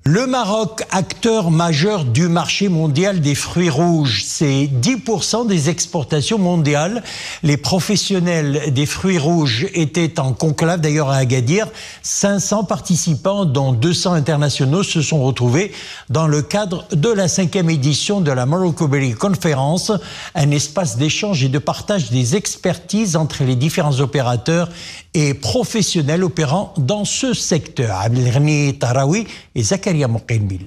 Le Maroc, acteur majeur du marché mondial des fruits rouges, c'est 10% des exportations mondiales. Les professionnels des fruits rouges étaient en conclave, d'ailleurs à Agadir. 500 participants, dont 200 internationaux, se sont retrouvés dans le cadre de la 5e édition de la Morocco Berry Conference, un espace d'échange et de partage des expertises entre les différents opérateurs et professionnels opérant dans ce secteur. Abdelghani Tahraoui et Zakaria Mouqainbil.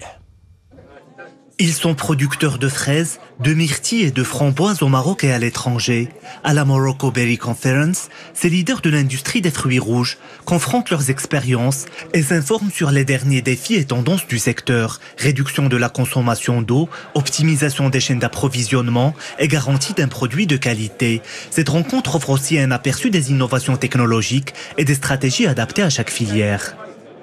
Ils sont producteurs de fraises, de myrtilles et de framboises au Maroc et à l'étranger. À la Morocco Berry Conference, ces leaders de l'industrie des fruits rouges confrontent leurs expériences et s'informent sur les derniers défis et tendances du secteur. Réduction de la consommation d'eau, optimisation des chaînes d'approvisionnement et garantie d'un produit de qualité. Cette rencontre offre aussi un aperçu des innovations technologiques et des stratégies adaptées à chaque filière.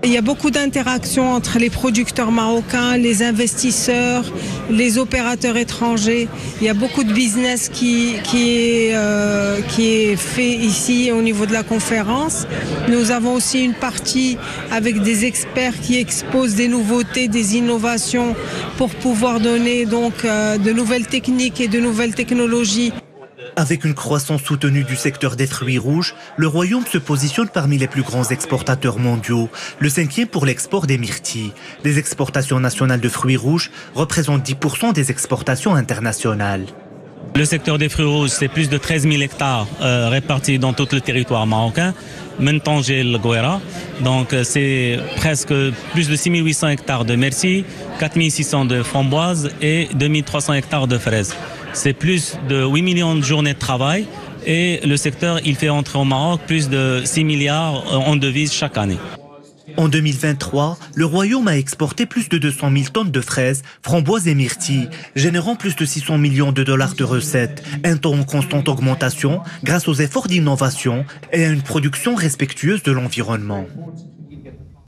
Il y a beaucoup d'interactions entre les producteurs marocains, les investisseurs, les opérateurs étrangers. Il y a beaucoup de business qui est fait ici au niveau de la conférence. Nous avons aussi une partie avec des experts qui exposent des nouveautés, des innovations pour pouvoir donner donc de nouvelles techniques et de nouvelles technologies. Avec une croissance soutenue du secteur des fruits rouges, le Royaume se positionne parmi les plus grands exportateurs mondiaux, le 5e pour l'export des myrtilles. Les exportations nationales de fruits rouges représentent 10% des exportations internationales. Le secteur des fruits rouges, c'est plus de 13 000 hectares répartis dans tout le territoire marocain, Tanger el Gouera. Donc c'est presque plus de 6 800 hectares de myrtilles, 4 600 de framboises et 2 300 hectares de fraises. C'est plus de 8 millions de journées de travail et le secteur, il fait entrer au Maroc plus de 6 milliards en devises chaque année. En 2023, le Royaume a exporté plus de 200 000 tonnes de fraises, framboises et myrtilles, générant plus de 600 millions de dollars de recettes, un taux en constante augmentation grâce aux efforts d'innovation et à une production respectueuse de l'environnement.